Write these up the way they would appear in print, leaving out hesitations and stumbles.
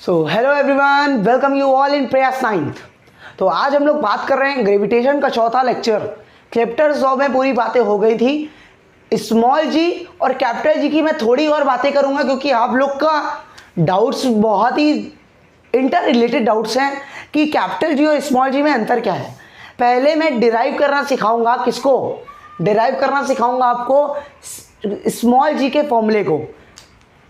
So hello everyone, welcome you all in प्रयास 9th। तो आज हम लोग बात कर रहे हैं ग्रेविटेशन का चौथा लेक्चर। चैप्टर 100 में पूरी बातें हो गई थी। स्मॉल जी और कैपिटल जी की मैं थोड़ी और बातें करूंगा क्योंकि आप लोग का डाउट्स बहुत ही इंटर रिलेटेड डाउट्स हैं कि कैपिटल जी और स्मॉल जी में अंतर क्या है। पहले मैं डिराइव करना सिखाऊंगा। किसको डिराइव करना सिखाऊंगा? आपको स्मॉल जी के फॉर्मूले को।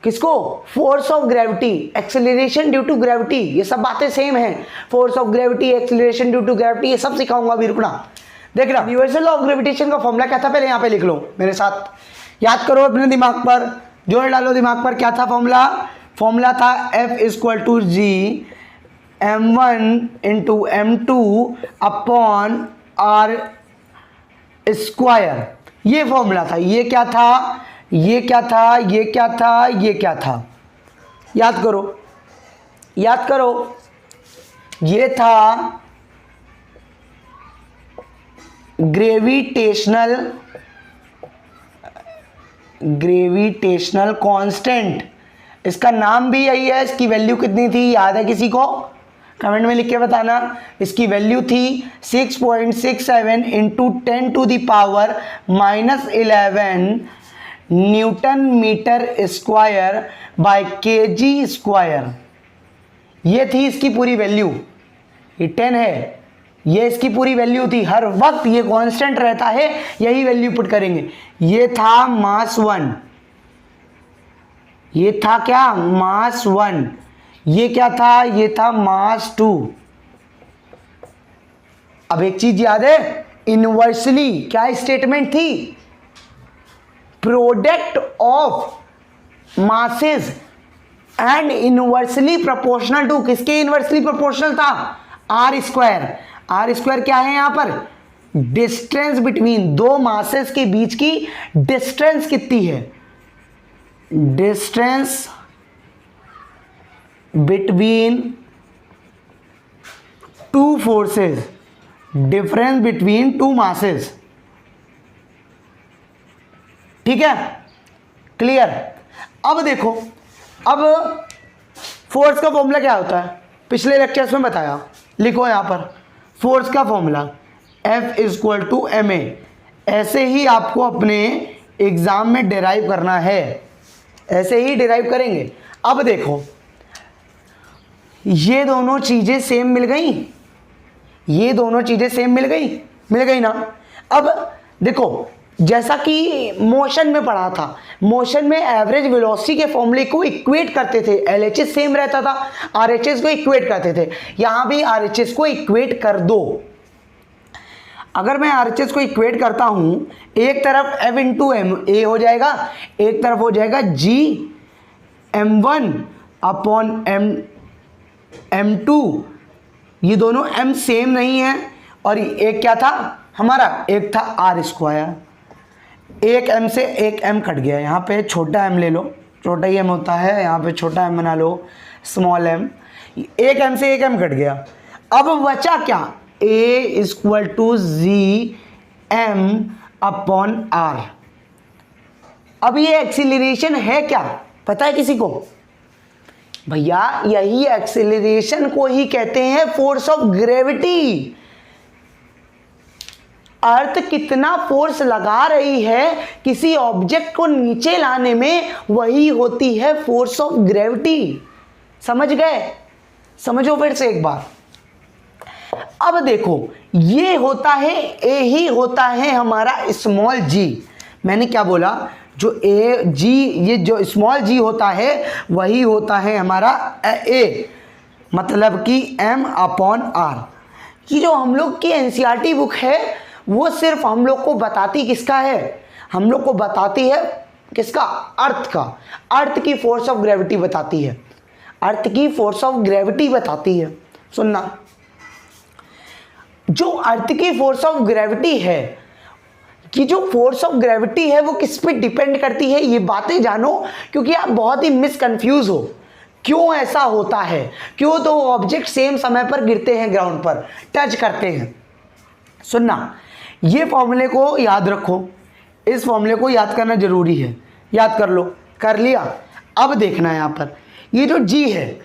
किसको? Force of gravity, acceleration due to gravity, ये सब बातें सेम हैं। Force of gravity, acceleration due to gravity, ये सब सिखाऊंगा। अभी रुकना, देख रहा। यूनिवर्सल ऑफ ग्रेविटेशन का फॉर्मूला क्या था? पहले यहाँ पे लिख लो मेरे साथ, याद करो अपने दिमाग पर, जोड़ डालो दिमाग पर। क्या था फॉर्मूला? फॉर्मूला था F equal to G m1 into m2 upon r square. ये फॉर्मूला था। ये क्या था? ये क्या था? ये क्या था? ये क्या था? याद करो, याद करो। ये था ग्रेविटेशनल कांस्टेंट। इसका नाम भी यही है। इसकी वैल्यू कितनी थी? याद है किसी को? कमेंट में लिख के बताना। इसकी वैल्यू थी 6.67 into 10 to the power -11 newton metre square by KG square. ये थी इसकी पूरी वैल्यू। ये 10 है, ये इसकी पूरी वैल्यू थी। हर वक्त ये कांस्टेंट रहता है, यही वैल्यू पुट करेंगे। ये था मास 1। ये था क्या? मास 1। ये क्या था? ये था मास 2। अब एक चीज याद है, इनवर्सली क्या स्टेटमेंट थी? Product of masses and inversely proportional to. किसके इनवर्सली प्रोपोर्शनल था? R square. आर स्क्वायर क्या है यहां पर? डिस्टेंस बिटवीन दो मासेस के बीच की डिस्टेंस कितनी है? Distance between two forces, difference between two masses. ठीक है, क्लियर? अब देखो, अब फोर्स का फॉर्मूला क्या होता है? पिछले लेक्चर्स में बताया। लिखो यहां पर फोर्स का formula F equal to ma। ऐसे ही आपको अपने एग्जाम में डिराइव करना है, ऐसे ही डिराइव करेंगे। अब देखो, ये दोनों चीजें सेम मिल गई, ये दोनों चीजें सेम मिल गई ना। अब देखो, जैसा कि मोशन में पढ़ा था, मोशन में एवरेज वेलोसिटी के फॉर्मूले को इक्वेट करते थे। LHS सेम रहता था, RHS को इक्वेट करते थे। यहां भी RHS को इक्वेट कर दो। अगर मैं RHS को इक्वेट करता हूं, एक तरफ F इंटू एम ए हो जाएगा, एक तरफ हो जाएगा G m1 अपॉन m2। ये दोनों m सेम नहीं है। और एक क्या था हमारा? एक था R स्क्वायर। एक m से एक m कट गया। यहाँ पे छोटा m ले लो, छोटा ही m होता है, यहाँ पे छोटा m बना लो, स्मॉल m। एक m से एक m कट गया। अब बचा क्या? a equal to G m upon r। अब ये एक्सीलरेशन है क्या? पता है किसी को? भैया यही एक्सीलरेशन को ही कहते हैं फोर्स ऑफ ग्रेविटी। अर्थ कितना फोर्स लगा रही है किसी ऑब्जेक्ट को नीचे लाने में, वही होती है फोर्स ऑफ ग्रेविटी। समझ गए? समझो फिर से एक बार। अब देखो, ये होता है ए ही होता है हमारा स्मॉल जी। मैंने क्या बोला? जो ए जी, ये जो स्मॉल जी होता है वही होता है हमारा ए, मतलब कि m अपॉन आर। ये जो हम लोग की एनसीईआरटी बुक है वो सिर्फ हम लोग को बताती किसका है? हम लोग को बताती है किसका? अर्थ का। अर्थ की फोर्स ऑफ ग्रेविटी बताती है, अर्थ की फोर्स ऑफ ग्रेविटी बताती है। सुनना, जो अर्थ की फोर्स ऑफ ग्रेविटी है, कि जो फोर्स ऑफ ग्रेविटी है वो किस पे डिपेंड करती है, ये बातें जानो, क्योंकि आप बहुत ही मिसकंफ्यूज हो। क्यों ऐसा होता है? क्यों दो ऑब्जेक्ट सेम समय पर गिरते हैं, ग्राउंड पर टच करते हैं? सुनना, ये फॉर्मूले को याद रखो, इस फॉर्मूले को याद करना जरूरी है। याद कर लो। कर लिया? अब देखना यहाँ पर ये जो g है,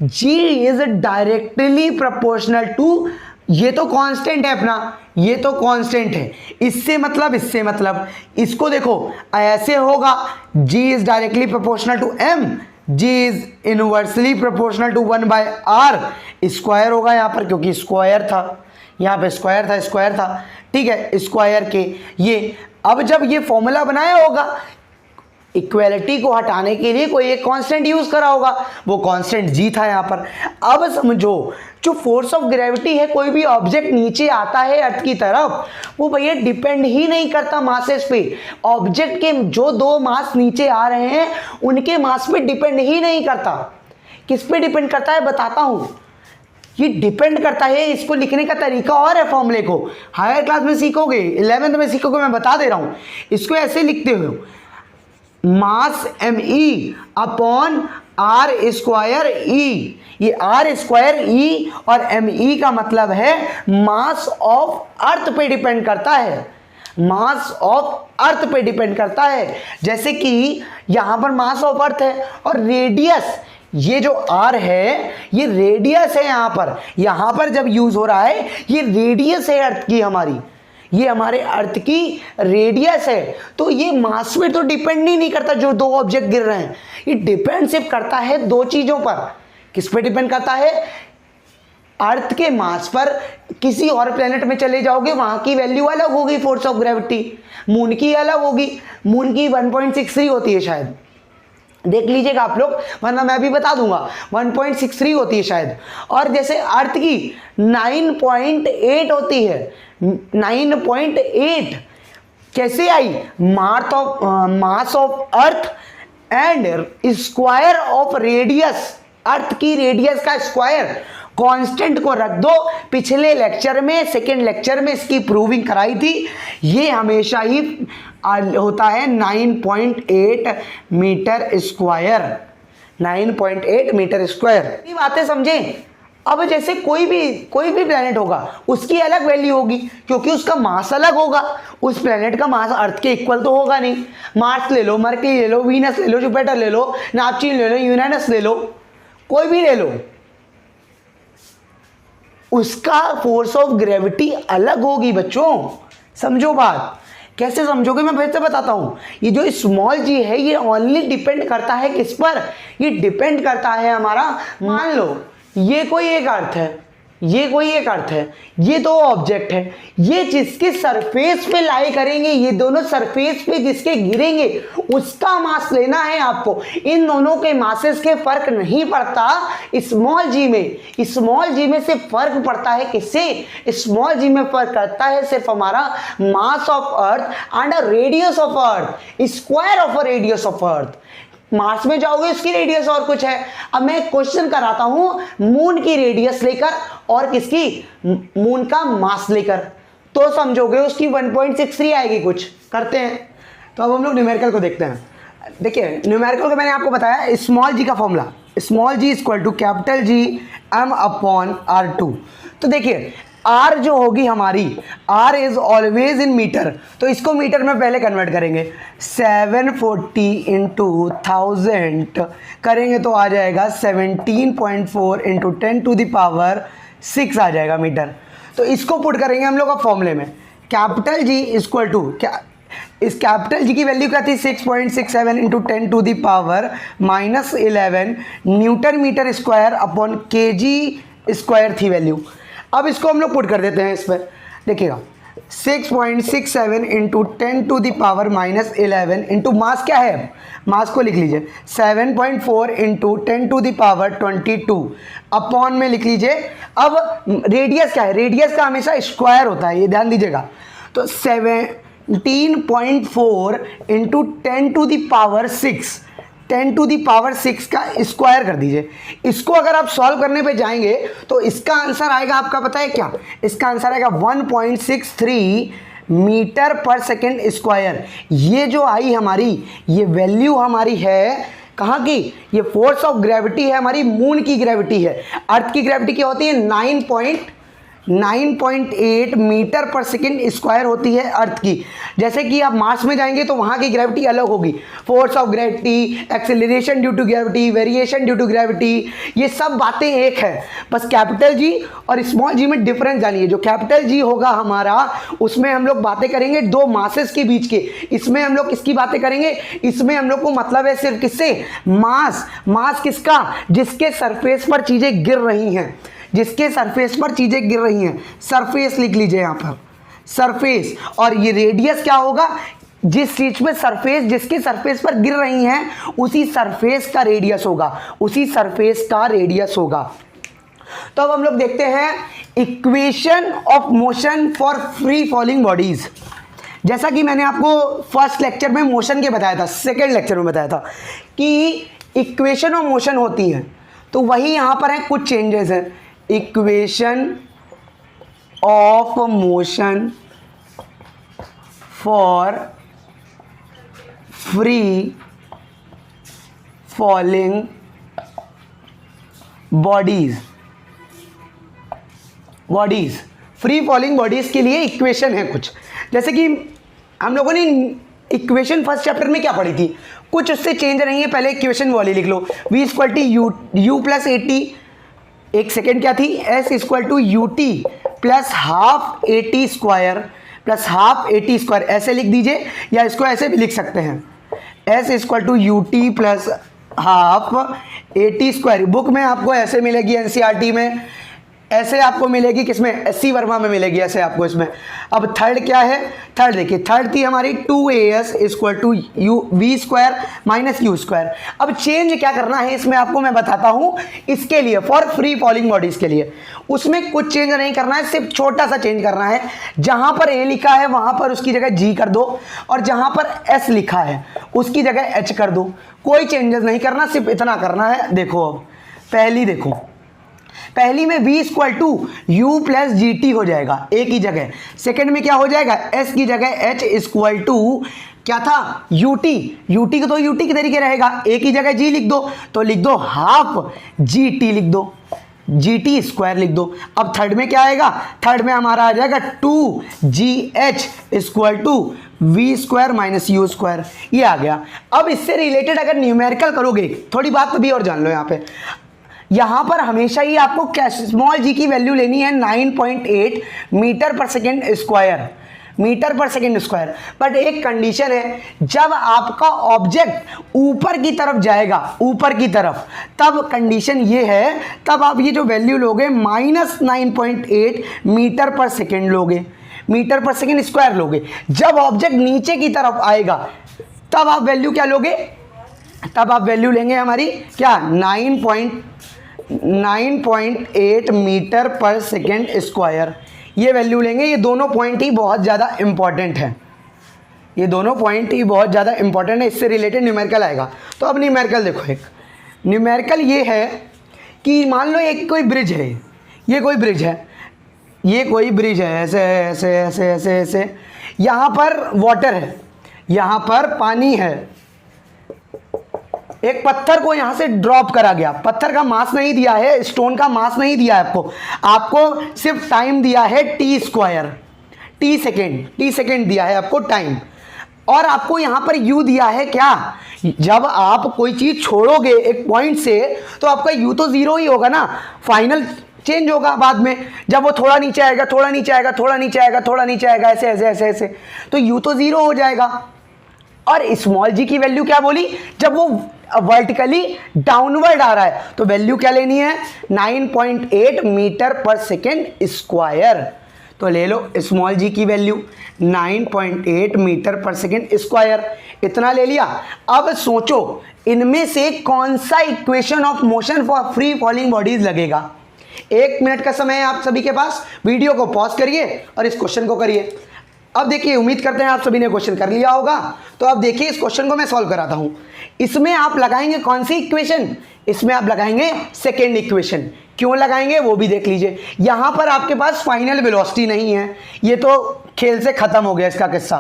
g is directly proportional to, ये तो कांस्टेंट है अपना, ये तो कांस्टेंट है, इससे मतलब इसको देखो ऐसे होगा, g is directly proportional to m, g is inversely proportional to 1/r, square होगा यहाँ पर क्योंकि स्क्वायर था, यहाँ पे स्क्वायर था, ठीक है, स्क्वायर के ये। अब जब ये फॉर्मूला बनाया होगा, इक्वेलिटी को हटाने के लिए कोई एक कांस्टेंट यूज करा होगा, वो कांस्टेंट जी था यहाँ पर। अब समझो जो फोर्स ऑफ ग्रेविटी है, कोई भी ऑब्जेक्ट नीचे आता है अर्थ की तरफ, वो भैया डिपेंड ही नहीं करता मासेस पे। ऑब्जेक्ट के जो दो मास नीचे आ रहे हैं उनके मास पे डिपेंड ही नहीं करता। किस पे डिपेंड करता है बताता हूं, ये डिपेंड करता है, इसको लिखने का तरीका और है, फॉर्मूले को हायर क्लास में सीखोगे, 11th में सीखोगे, मैं बता दे रहा हूं। इसको ऐसे लिखते हो, मास me अपॉन आर स्क्वायर ई, ये आर स्क्वायर ई और me का मतलब है मास ऑफ अर्थ पे डिपेंड करता है, मास ऑफ अर्थ पे डिपेंड करता है। जैसे कि यहां पर मास ऑफ अर्थ है और रेडियस, ये जो r है ये रेडियस है, यहां पर जब यूज हो रहा है ये रेडियस है अर्थ की, हमारी ये हमारे अर्थ की रेडियस है। तो ये मास पे तो डिपेंड ही नहीं करता जो दो ऑब्जेक्ट गिर रहे हैं, ये डिपेंड सिर्फ करता है दो चीजों पर। किस पे डिपेंड करता है? अर्थ के मास पर। किसी और प्लेनेट में चले जाओगे वहां की वैल्यू अलग होगी फोर्स ऑफ ग्रेविटी, मून की अलग होगी, मून की 1.63 होती है शायद, देख लीजिएगा आप लोग, वरना मैं भी बता दूंगा, 1.63 होती है शायद। और जैसे अर्थ की 9.8 होती है, 9.8 कैसे आई? Mass of earth and square of radius, earth की रेडियस का स्क्वायर, कांस्टेंट को रख दो। पिछले लेक्चर में, सेकेंड लेक्चर में इसकी प्रूविंग कराई थी। ये हमेशा ही होता है 9.8 मीटर स्क्वायर, 9.8 मीटर स्क्वायर। ये बातें समझें। अब जैसे कोई भी प्लेनेट होगा उसकी अलग वैल्यू होगी क्योंकि उसका मास अलग होगा। उस प्लेनेट का मास अर्थ के इक्वल तो होगा नहीं। मार्स ले लो, मरकरी ले लो, वीनस ले लो, जुपिटर ले लो, नेपच्यून ले लो, यूरेनस ले लो, कोई भी ले लो, उसका फोर्स ऑफ ग्रेविटी अलग होगी बच्चों। समझो बात। कैसे समझोगे मैं फिर से बताता हूं। ये जो स्मॉल जी है ये ओनली डिपेंड करता है किस पर? ये डिपेंड करता है हमारा, मान लो ये कोई एक अर्थ है, ये कोई एक अर्थ है, ये दो ऑब्जेक्ट है, ये जिसके सरफेस पे लाई करेंगे, ये दोनों सरफेस पे जिसके गिरेंगे उसका मास लेना है आपको। इन दोनों के मासेस के फर्क नहीं पड़ता स्मॉल जी में। स्मॉल जी में सिर्फ फर्क पड़ता है किससे? स्मॉल जी में फर्क करता है सिर्फ हमारा मास of earth and radius of earth, square of radius of earth. Mars में जाओगे उसकी रेडियस और कुछ है। अब मैं क्वेश्चन कराता हूं मून की रेडियस लेकर और किसकी, मून का मास लेकर, तो समझोगे उसकी 1.63 आएगी। कुछ करते हैं तो अब हम लोग न्यूमेरिकल को देखते हैं। देखिए न्यूमेरिकल को मैंने आपको बताया स्मॉल जी का formula, small G equal to capital G m upon r2। तो देखिए R जो होगी हमारी, R is always in metre, तो इसको मीटर में पहले कन्वर्ट करेंगे। 740 इंटू 1000 करेंगे तो आ जाएगा 17.4 इंटू 10 टू द पावर 6 आ जाएगा मीटर। तो इसको पुट करेंगे हम लोग अब फॉर्मूले में। कैपिटल जी इक्वल टू क्या, इस कैपिटल जी की वैल्यू क्या थी? 6.67 into 10 to the power -11 newton metre square upon KG square थी वैल्यू। अब इसको हम लोग पुट कर देते हैं इस पर। देखिएगा 6.67 into 10 to the power -11 into mass क्या है, मास को लिख लीजिए 7.4 into 10 to the power 22 upon में लिख लीजिए। अब रेडियस क्या है? रेडियस का हमेशा स्क्वायर होता है, ये ध्यान दीजिएगा। तो 17.4 into 10 to the power 6, 10 to the power 6 का स्क्वायर कर दीजिए। इसको अगर आप सॉल्व करने पे जाएंगे तो इसका आंसर आएगा आपका, पता है क्या? इसका आंसर आएगा 1.63 मीटर पर सेकेंड स्क्वायर। ये जो आई हमारी, ये वैल्यू हमारी है कहाँ की? ये फोर्स ऑफ ग्रेविटी है हमारी, मून की ग्रेविटी है। अर्थ की ग्रेविटी क्या होती है? 9.8 मीटर पर सेकेंड स्क्वायर होती है अर्थ की। जैसे कि आप मार्स में जाएंगे तो वहाँ की ग्रेविटी अलग होगी, force of gravity, acceleration due to gravity, variation due to gravity, ये सब बातें एक है, बस कैपिटल जी और स्मॉल जी में डिफरेंस जानिए। जो कैपिटल जी होगा हमारा, उसमें हम लोग बातें करेंगे दो मासेस के बीच के, इसमें हम लोग किसकी बातें करेंगे, इसमें हम लोग को मतलब है सिर्फ किससे, मास। मास किसका, जिसके सरफेस पर चीज़ें गिर रही हैं, जिसके सरफेस पर चीजें गिर रही हैं, सरफेस लिख लीजिए यहां पर, सरफेस। और ये रेडियस क्या होगा, जिस चीज में सरफेस, जिसके सरफेस पर गिर रही हैं उसी सरफेस का रेडियस होगा, उसी सरफेस का रेडियस होगा। तो अब हम लोग देखते हैं equation of motion for free falling bodies. जैसा कि मैंने आपको फर्स्ट लेक्चर में मोशन के बताया था, सेकेंड लेक्चर में बताया था कि इक्वेशन ऑफ मोशन होती है, तो वही यहां पर है, कुछ चेंजेस हैं। Equation of motion for free falling bodies, free falling bodies के लिए इक्वेशन है कुछ। जैसे कि हम लोगों ने इक्वेशन फर्स्ट चैप्टर में क्या पढ़ी थी, कुछ उससे चेंज नहीं है। पहले इक्वेशन वाली लिख लो, v equal to U plus A T, एक सेकेंड क्या थी, s equal to U T plus half A T square plus half A T square, ऐसे लिख दीजिए, या इसको ऐसे भी लिख सकते हैं, s equal to U T plus half A T square. Book में आपको ऐसे मिलेगी, एनसीईआरटी में ऐसे आपको मिलेगी, किसमें, एससी वर्मा में मिलेगी ऐसे आपको इसमें। अब थर्ड क्या है, थर्ड देखिए, थर्ड थी हमारी 2as equal to U V square minus U square. अब चेंज क्या करना है इसमें आपको मैं बताता हूँ, इसके लिए फॉर फ्री फॉलिंग बॉडीज के लिए उसमें कुछ चेंज नहीं करना है, सिर्फ छोटा सा चेंज करना है। जहाँ पर a लिखा है वहाँ पर उसकी जगह g कर दो, और जहाँ पर s लिखा है उसकी जगह h कर दो। कोई चेंजेस नहीं करना, सिर्फ इतना करना है। देखो अब पहली देखो, पहली में v equal to U plus G T हो जाएगा a की जगह, सेकेंड में क्या हो जाएगा, s की जगह h इक्वल टू क्या था, यू टी को तो यू टी के तरीके रहेगा, a की जगह g लिख दो, तो लिख दो हाफ जी टी लिख दो, जी टी स्क्वायर लिख दो। अब थर्ड में क्या आएगा, थर्ड में हमारा आ जाएगा 2gh equal to V square minus U square, ये आ गया। अब इससे रिलेटेड अगर न्यूमेरिकल करोगे, थोड़ी बात भी और जान लो यहाँ पे, यहाँ पर हमेशा ही आपको क्या, स्मॉल जी की वैल्यू लेनी है 9.8 मीटर पर सेकेंड स्क्वायर, मीटर पर सेकेंड स्क्वायर। बट एक कंडीशन है, जब आपका ऑब्जेक्ट ऊपर की तरफ जाएगा, ऊपर की तरफ, तब कंडीशन ये है, तब आप ये जो वैल्यू लोगे -9.8 मीटर पर सेकेंड लोगे, मीटर पर सेकेंड स्क्वायर लोगे। जब ऑब्जेक्ट नीचे की तरफ आएगा तब आप वैल्यू क्या लोगे, तब आप वैल्यू लेंगे हमारी क्या, 9.8 मीटर पर सेकेंड स्क्वायर, ये वैल्यू लेंगे। ये दोनों पॉइंट ही बहुत ज़्यादा इंपॉर्टेंट है, ये दोनों पॉइंट ही बहुत ज़्यादा इंपॉर्टेंट है, इससे रिलेटेड न्यूमेरिकल आएगा। तो अब न्यूमेरिकल देखो, एक न्यूमेरिकल ये है कि मान लो एक कोई ब्रिज है, ये कोई ब्रिज है, ये कोई ब्रिज है, ऐसे ऐसे ऐसे ऐसे ऐसे, यहाँ पर वाटर है, यहाँ पर पानी है, एक पत्थर को यहां से ड्रॉप करा गया, पत्थर का मास नहीं दिया है, स्टोन का मास नहीं दिया है आपको, आपको सिर्फ टाइम दिया है टी स्क्वायर, टी सेकेंड दिया है आपको टाइम, और आपको यहां पर यू दिया है क्या, जब आप कोई चीज छोड़ोगे एक पॉइंट से तो आपका यू तो जीरो ही होगा ना, फाइनल चेंज होगा बाद में, जब वो थोड़ा नीचे आएगा, थोड़ा नीचे आएगा, थोड़ा नीचे आएगा, थोड़ा नीचे आएगा, ऐसे ऐसे ऐसे ऐसे, तो यू तो जीरो हो जाएगा। और स्मॉल जी की वैल्यू क्या बोली, जब वो वर्टिकली डाउनवर्ड आ रहा है तो वैल्यू क्या लेनी है, 9.8 मीटर पर सेकेंड स्क्वायर। तो ले लो स्मॉल जी की वैल्यू 9.8 मीटर पर सेकेंड स्क्वायर, इतना ले लिया। अब सोचो इनमें से कौन सा equation of motion for free falling bodies लगेगा। 1 मिनट का समय है आप सभी के पास, वीडियो को पॉज करिए और इस क्वेश्चन को करिए। अब देखिए, उम्मीद करते हैं आप सभी ने क्वेश्चन कर लिया होगा। तो अब देखिए इस क्वेश्चन को मैं सॉल्व कराता हूं। इसमें आप लगाएंगे कौन सी इक्वेशन, इसमें आप लगाएंगे सेकेंड इक्वेशन। क्यों लगाएंगे वो भी देख लीजिए। यहां पर आपके पास फाइनल वेलोसिटी नहीं है, ये तो खेल से खत्म हो गया इसका किस्सा।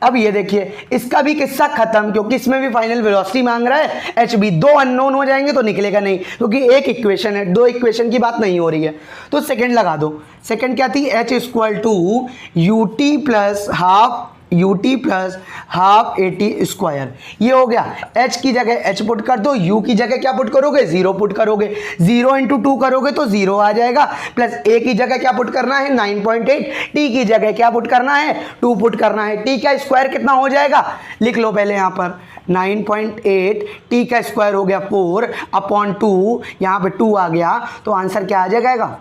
अब ये देखिए इसका भी किस्सा खत्म, क्योंकि इसमें भी फाइनल वेलोसिटी मांग रहा है, एच बी। दो अननोन हो जाएंगे तो निकलेगा नहीं, क्योंकि एक इक्वेशन है, दो इक्वेशन की बात नहीं हो रही है। तो सेकंड लगा दो। सेकंड क्या थी, H equal to U T plus half U T plus half A T square. ये हो गया। h की जगह h पुट कर दो, u की जगह क्या पुट करोगे, 0 पुट करोगे। 0 इंटू 2 करोगे तो 0 आ जाएगा, प्लस a की जगह क्या पुट करना है 9.8, t की जगह क्या पुट करना है 2 पुट करना है। t का स्क्वायर कितना हो जाएगा, लिख लो पहले यहाँ पर 9.8, t का स्क्वायर हो गया 4 अपॉन 2, यहाँ पे 2 आ गया, तो आंसर क्या आ जाएगा,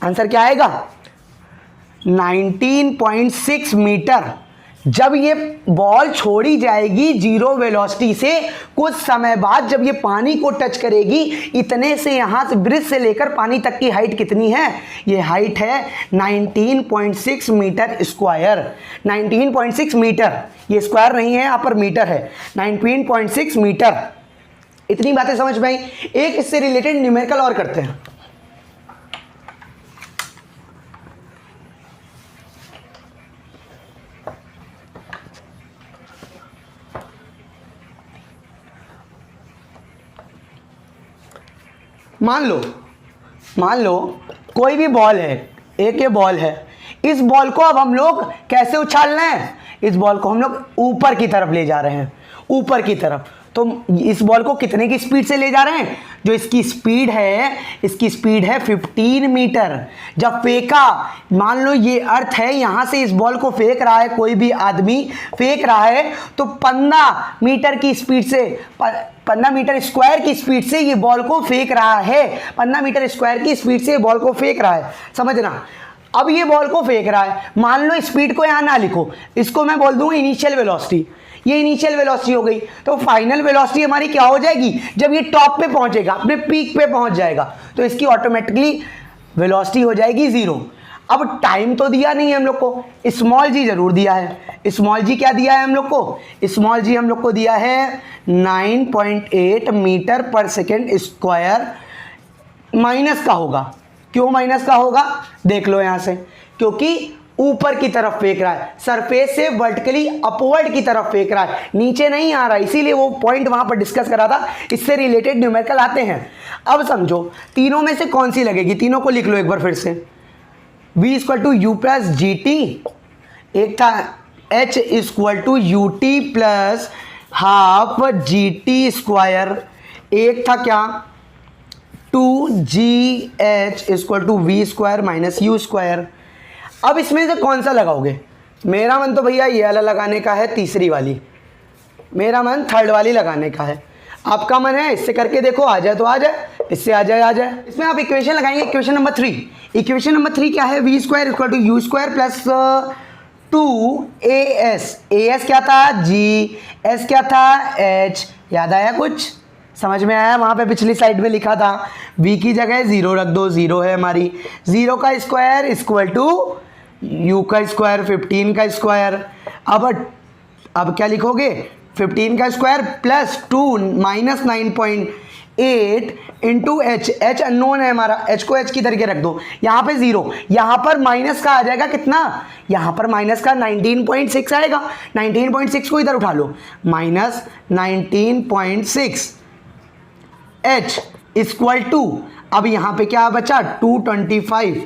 आंसर क्या आएगा 19.6 मीटर। जब ये बॉल छोड़ी जाएगी जीरो वेलोसिटी से, कुछ समय बाद जब ये पानी को टच करेगी, इतने से यहाँ से ब्रिज से लेकर पानी तक की हाइट कितनी है, ये हाइट है 19.6 मीटर स्क्वायर। 19.6 मीटर, ये स्क्वायर नहीं है, यहाँ पर मीटर है, 19.6 मीटर। इतनी बातें समझ में आई। एक इससे रिलेटेड न्यूमेरिकल और करते हैं। मान लो कोई भी बॉल है, एक ये बॉल है, इस बॉल को अब हम लोग कैसे उछाल रहे हैं, इस बॉल को हम लोग ऊपर की तरफ ले जा रहे हैं, ऊपर की तरफ। तो इस बॉल को कितने की स्पीड से ले जा रहे हैं, जो इसकी स्पीड है, इसकी स्पीड है 15 मीटर। जब फेंका, मान लो ये अर्थ है, यहाँ से इस बॉल को फेंक रहा है, कोई भी आदमी फेंक रहा है, तो 15 मीटर की स्पीड से, 15 मीटर स्क्वायर की स्पीड से ये बॉल को फेंक रहा है, 15 मीटर स्क्वायर की स्पीड से बॉल को फेंक रहा है, समझना। अब ये बॉल को फेंक रहा है, मान लो स्पीड को यहाँ ना लिखो, इसको मैं बोल दूंगा इनिशियल वेलोसिटी। ये इनिशियल वेलोसिटी हो गई, तो फाइनल वेलोसिटी हमारी क्या हो जाएगी, जब ये टॉप पे पहुंचेगा, अपने पीक पे पहुंच जाएगा, तो इसकी ऑटोमेटिकली वेलोसिटी हो जाएगी 0। अब टाइम तो दिया नहीं है हम लोग को, स्मॉल जी जरूर दिया है। स्मॉल जी क्या दिया है हम लोग को, स्मॉल जी हम लोग को दिया है 9.8 मीटर पर सेकेंड स्क्वायर। माइनस का होगा, क्यों माइनस का होगा, देख लो यहां से, क्योंकि ऊपर की तरफ फेंक रहा है, सरफेस से वर्टिकली अपवर्ड की तरफ फेंक रहा है, नीचे नहीं आ रहा, इसीलिए वो पॉइंट वहां पर डिस्कस करा था। इससे रिलेटेड न्यूमेरिकल आते हैं। अब समझो तीनों में से कौन सी लगेगी, तीनों को लिख लो एक बार फिर से। v equal to U plus G T, एक था h equal to U T plus half G T square, एक था क्या 2gh equal to V square minus U square. अब इसमें से कौन सा लगाओगे, मेरा मन तो भैया ये वाला लगाने का है, तीसरी वाली, मेरा मन थर्ड वाली लगाने का है। आपका मन है इससे करके देखो, आ जाए तो आ जाए, इससे आ जाए आ जाए। इसमें आप इक्वेशन लगाएंगे, इक्वेशन नंबर 3। इक्वेशन नंबर 3 क्या है, V square equal to U square plus 2as। as क्या था g, s क्या था h। याद आया कुछ, समझ में आया, वहाँ पे पिछली स्लाइड में लिखा था v की जगह 0 रख दो, 0 है हमारी। 0 का स्क्वायर इक्वल टू u का स्क्वायर 15 का स्क्वायर। अब क्या लिखोगे, 15 का square plus 2 minus 9.8 into H. H unknown है हमारा, एच को एच की तरीके रख दो, यहाँ पे 0, यहाँ पर माइनस का आ जाएगा कितना, यहाँ पर माइनस का 19.6 आएगा। 19.6 को इधर उठा लो, माइनस 19.6 h इक्वल टू, अब यहाँ पे क्या बचा 225।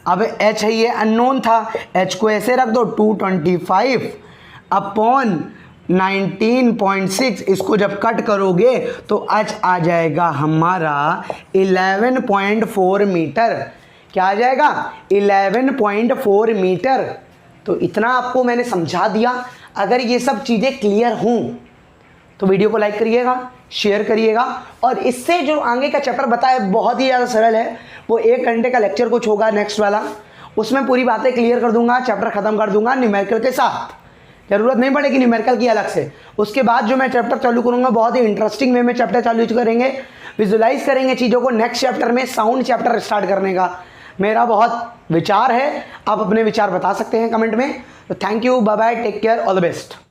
अब h है ये अननोन था, h को ऐसे रख दो 225 अपॉन 19.6, इसको जब कट करोगे तो h आ जाएगा हमारा 11.4 मीटर। क्या आ जाएगा 11.4 मीटर। तो इतना आपको मैंने समझा दिया। अगर ये सब चीज़ें क्लियर हों तो वीडियो को लाइक करिएगा, शेयर करिएगा, और इससे जो आगे का चैप्टर बताया बहुत ही ज़्यादा सरल है, वो 1 घंटे का लेक्चर कुछ होगा नेक्स्ट वाला, उसमें पूरी बातें क्लियर कर दूंगा, चैप्टर ख़त्म कर दूंगा न्यूमेरिकल के साथ। ज़रूरत नहीं पड़ेगी न्यूमेरिकल की अलग से। उसके बाद जो मैं चैप्टर चालू करूँगा बहुत ही इंटरेस्टिंग वे में चैप्टर चालू करेंगे, विजुलाइज करेंगे चीज़ों को। नेक्स्ट चैप्टर में साउंड चैप्टर स्टार्ट करने का मेरा बहुत विचार है। आप अपने विचार बता सकते हैं कमेंट में। तो thank you, bye bye, take care, all the best.